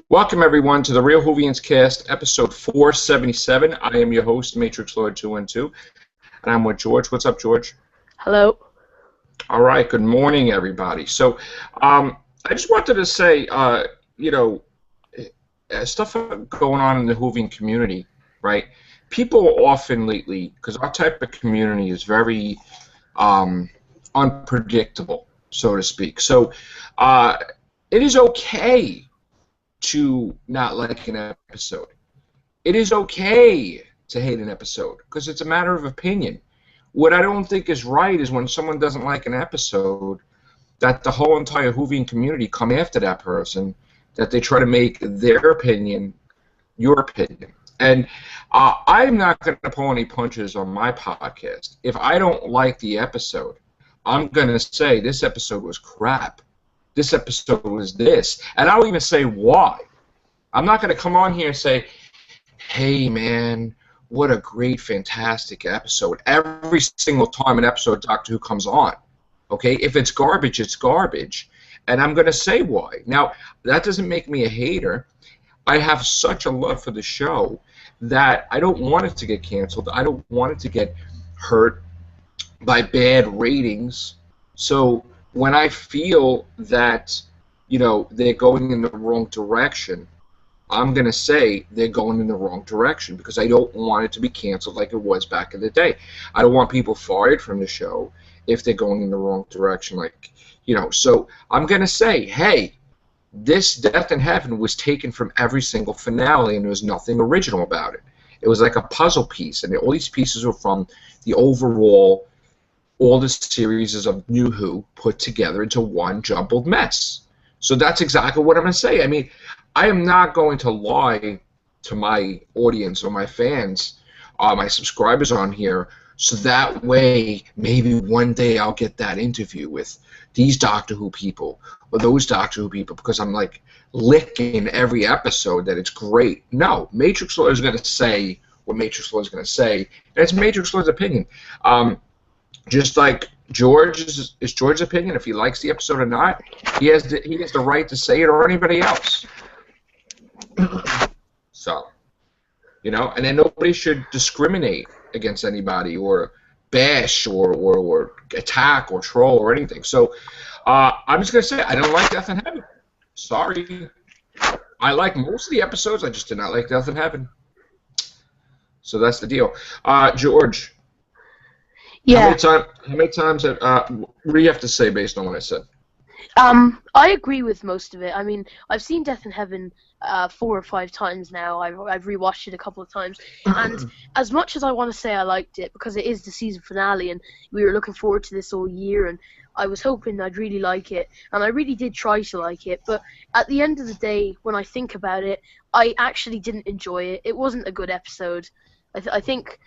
Welcome, everyone, to the Real Whovians Cast, episode 477. I am your host, Matrix Lord 212, and I'm with George. What's up, George? Hello. All right, good morning, everybody. So, I just wanted to say, stuff going on in the Whovian community, right? People often lately, because our type of community is very unpredictable, so to speak. So, it is okay to not like an episode. It is okay to hate an episode because it's a matter of opinion. What I don't think is right is when someone doesn't like an episode, that the whole entire Whovian community come after that person, that they try to make their opinion your opinion. And I'm not going to pull any punches on my podcast. If I don't like the episode, I'm going to say this episode was crap. This episode was this. And I'll even say why. I'm not going to come on here and say, hey, man, what a great, fantastic episode. Every single time an episode of Doctor Who comes on. Okay? If it's garbage, it's garbage. And I'm going to say why. Now, that doesn't make me a hater. I have such a love for the show that I don't want it to get canceled. I don't want it to get hurt by bad ratings. So when I feel that, they're going in the wrong direction, I'm going to say they're going in the wrong direction because I don't want it to be canceled like it was back in the day. I don't want people fired from the show if they're going in the wrong direction. So I'm going to say, hey, this Death in Heaven was taken from every single finale and there was nothing original about it. It was like a puzzle piece, and all these pieces were from the overall, all the series of New Who put together into one jumbled mess. So that's exactly what I'm going to say. I mean, I am not going to lie to my audience or my fans, my subscribers on here, so that way maybe one day I'll get that interview with these Doctor Who people or those Doctor Who people because I'm like licking every episode that it's great. No, Matrix Lord is going to say what Matrix Lord is going to say, and it's Matrix Lord's opinion. Just like George is George's opinion. If he likes the episode or not, he has the right to say it, or anybody else. So, and then nobody should discriminate against anybody or bash or attack or troll or anything. So, I'm just gonna say I don't like Death in Heaven. Sorry. I like most of the episodes. I just did not like Death in Heaven. So that's the deal. George. Yeah. How many times what do you have to say based on what I said? I agree with most of it. I mean, I've seen Death in Heaven 4 or 5 times now. I've rewatched it a couple of times, and as much as I want to say I liked it because it is the season finale and we were looking forward to this all year, and I was hoping I'd really like it, and I really did try to like it. But at the end of the day, when I think about it, I actually didn't enjoy it. It wasn't a good episode. I think.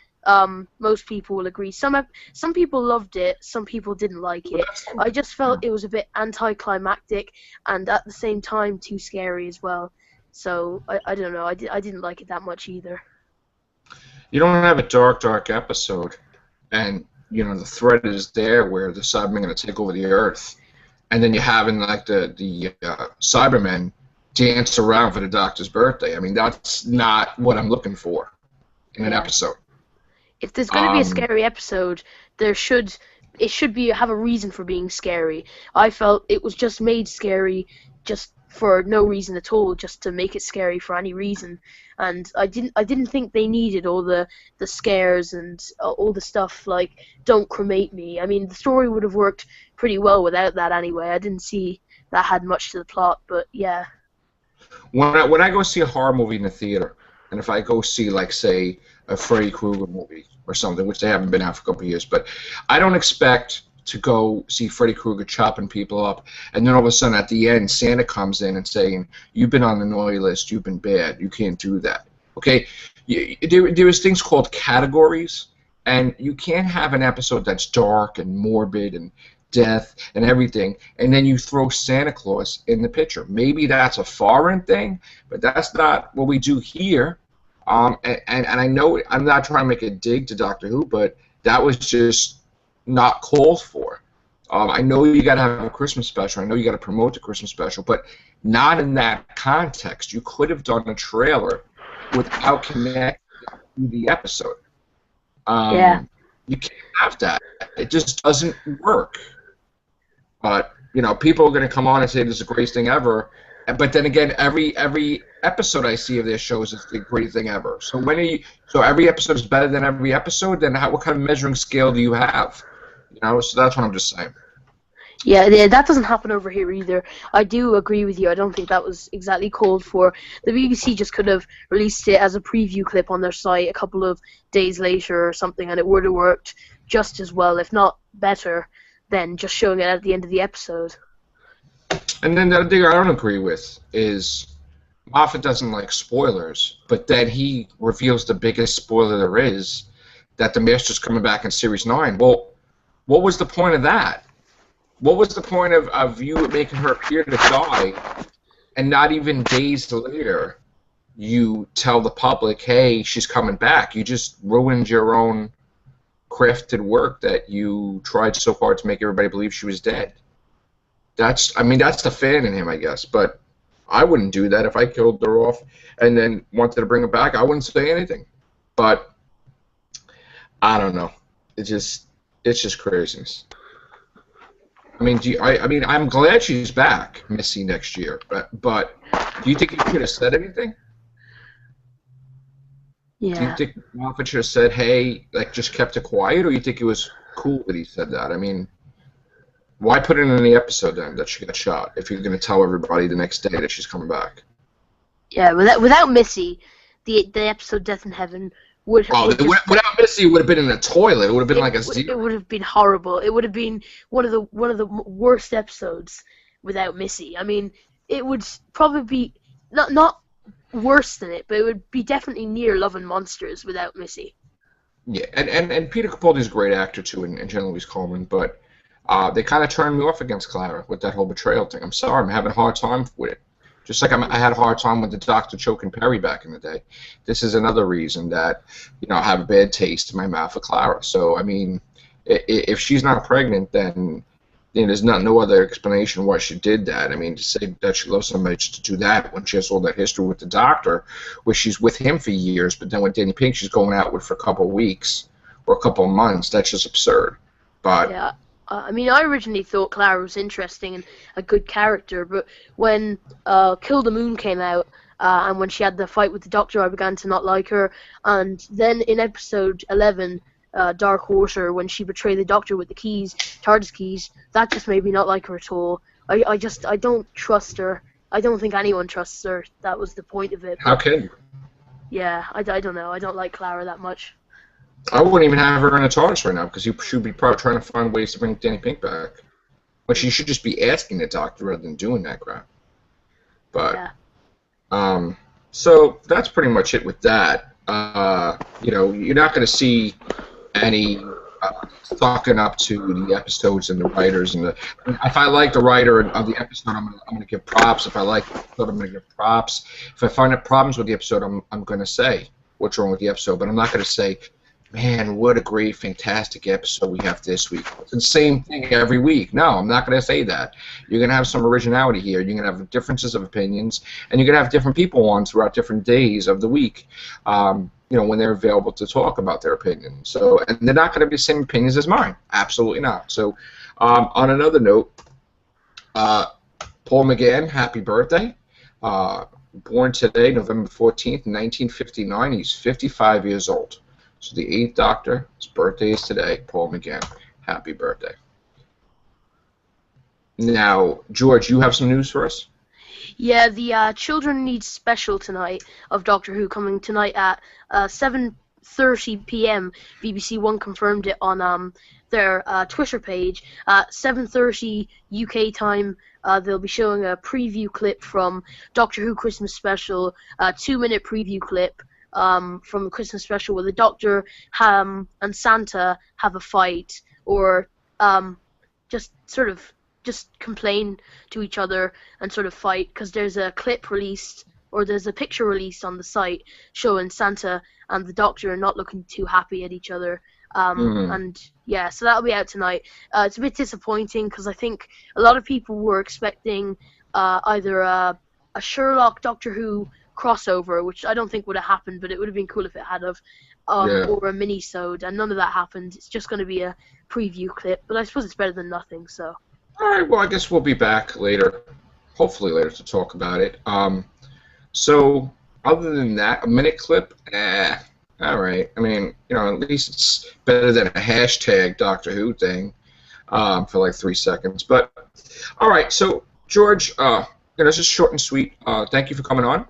Most people will agree. Some people loved it, some people didn't like it. I just felt it was a bit anticlimactic and at the same time too scary as well. So I don't know. I didn't like it that much either. You don't have a dark episode, and the threat is there where the Cybermen are going to take over the Earth, and then you're having like the Cybermen dance around for the Doctor's birthday. I mean, that's not what I'm looking for in an episode. If there's going to be a scary episode, it should have a reason for being scary. I felt it was just made scary just for no reason at all, just to make it scary for any reason. And I didn't think they needed all the scares and all the stuff like "Don't cremate me." I mean, the story would have worked pretty well without that anyway. I didn't see that had much to the plot, but yeah. When I go see a horror movie in the theater, and if I go see, like, say, a Freddy Krueger movie or something, which they haven't been out for a couple of years, but I don't expect to go see Freddy Krueger chopping people up, and then all of a sudden at the end Santa comes in and saying, you've been on the naughty list, you've been bad, you can't do that. Okay? There is things called categories, and you can't have an episode that's dark and morbid and death and everything, and then you throw Santa Claus in the picture. Maybe that's a foreign thing, but that's not what we do here. And I know I'm not trying to make a dig to Doctor Who, but that was just not called for. I know you got to have a Christmas special. I know you got to promote the Christmas special, but not in that context. You could have done a trailer without connecting to the episode. Yeah. You can't have that. It just doesn't work. But people are going to come on and say this is the greatest thing ever. But then again, every episode I see of their shows is the greatest thing ever. So so every episode is better than every episode. Then what kind of measuring scale do you have? So that's what I'm just saying. Yeah, that doesn't happen over here either. I do agree with you. I don't think that was exactly called for. The BBC just could have released it as a preview clip on their site a couple of days later or something, and it would have worked just as well, if not better, than just showing it at the end of the episode. And then the other thing I don't agree with is Moffat doesn't like spoilers, but then he reveals the biggest spoiler there is, that the Master's coming back in Series 9. Well, what was the point of that? What was the point of you making her appear to die, and not even days later you tell the public, hey, she's coming back? You just ruined your own crafted work that you tried so hard to make everybody believe she was dead. That's the fan in him, I guess. But I wouldn't do that if I killed her off and then wanted to bring her back. I wouldn't say anything. But I don't know. It's just craziness. I'm glad she's back, Missy, next year. But do you think you could have said anything? Yeah. Do you think Moffat should have said, hey, just kept it quiet, or you think it was cool that he said that? Why put it in the episode then that she got shot if you're going to tell everybody the next day that she's coming back? Yeah, without Missy, the episode Death in Heaven would have... without Missy, it would have been in a toilet. It would have been like a zero. It would have been horrible. It would have been one of the worst episodes without Missy. It would probably be not worse than it, but it would be definitely near Love and Monsters without Missy. Yeah, and Peter Capaldi's a great actor too, and Jenna Louise Coleman, but they kind of turned me off against Clara with that whole betrayal thing. I'm sorry, I'm having a hard time with it. Just like I had a hard time with the Doctor choking Perry back in the day. This is another reason that I have a bad taste in my mouth for Clara. So if she's not pregnant, then there's no other explanation why she did that. To say that she loves somebody just to do that when she has all that history with the Doctor, where she's with him for years, but then with Danny Pink she's going out with for a couple of weeks or a couple of months. That's just absurd. But yeah. I originally thought Clara was interesting and a good character, but when Kill the Moon came out, and when she had the fight with the Doctor, I began to not like her. And then in episode 11, Dark Water, when she betrayed the Doctor with the keys, TARDIS keys, that just made me not like her at all. I don't trust her. I don't think anyone trusts her. That was the point of it. How can you? Yeah, I don't know. I don't like Clara that much. I wouldn't even have her in a TARDIS right now because you should be probably trying to find ways to bring Danny Pink back. But she should just be asking the Doctor rather than doing that crap. But yeah. So that's pretty much it with that. You're not going to see any sucking up to the episodes and the writers if I like the writer of the episode, I'm going to give props. If I like the episode, I'm going to give props. If I find problems with the episode, I'm going to say what's wrong with the episode, but I'm not going to say, man, what a great, fantastic episode we have this week. It's the same thing every week. No, I'm not going to say that. You're going to have some originality here. You're going to have differences of opinions, and you're going to have different people on throughout different days of the week, when they're available to talk about their opinions. So, and they're not going to be the same opinions as mine. Absolutely not. So, on another note, Paul McGann, happy birthday. Born today, November 14th, 1959. He's 55 years old. So the 8th Doctor, his birthday is today. Paul McGann, happy birthday. Now, George, you have some news for us? Yeah, the Children Need Special tonight of Doctor Who coming tonight at 7:30 p.m. BBC One confirmed it on their Twitter page. At 7:30 UK time, they'll be showing a preview clip from Doctor Who Christmas Special, a 2-minute preview clip from the Christmas Special where the Doctor and Santa have a fight, or just complain to each other and sort of fight, because there's a clip released, or there's a picture released on the site showing Santa and the Doctor not looking too happy at each other. Mm. And yeah, so that'll be out tonight. It's a bit disappointing because I think a lot of people were expecting either a Sherlock Doctor Who crossover, which I don't think would have happened, but it would have been cool if it had of, Yeah. or a mini-sode, and none of that happened. It's just going to be a preview clip, but I suppose it's better than nothing. So All right. Well, I guess we'll be back later, hopefully later, to talk about it. So other than that, a minute clip, all right. I mean, at least it's better than a hashtag Doctor Who thing for like 3 seconds. But all right. So George, it's just short and sweet. Thank you for coming on,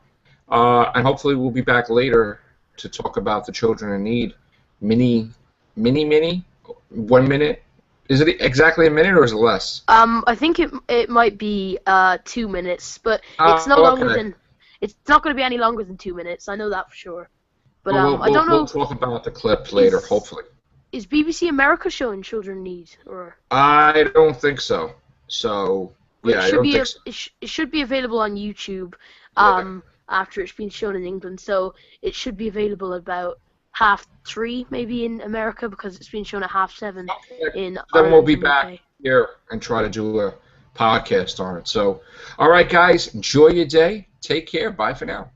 and hopefully we'll be back later to talk about the Children in Need mini 1 minute. Is it exactly a minute or is it less? I think it might be 2 minutes, but it's no Oh, longer okay. than it's not going to be any longer than 2 minutes. I know that for sure. But Well, we'll I we'll, don't we'll know. talk about the clip later, Is hopefully. is BBC America showing Children in Need, or I don't think so. So well, it yeah, I should don't be think so. it should be available on YouTube Yeah. after it's been shown in England. So it should be available about 3:30 maybe in America because it's been shown at 7:30 Okay. in Then we'll Ireland be and back UK. here and try to do a podcast on it. So, all right, guys, enjoy your day. Take care. Bye for now.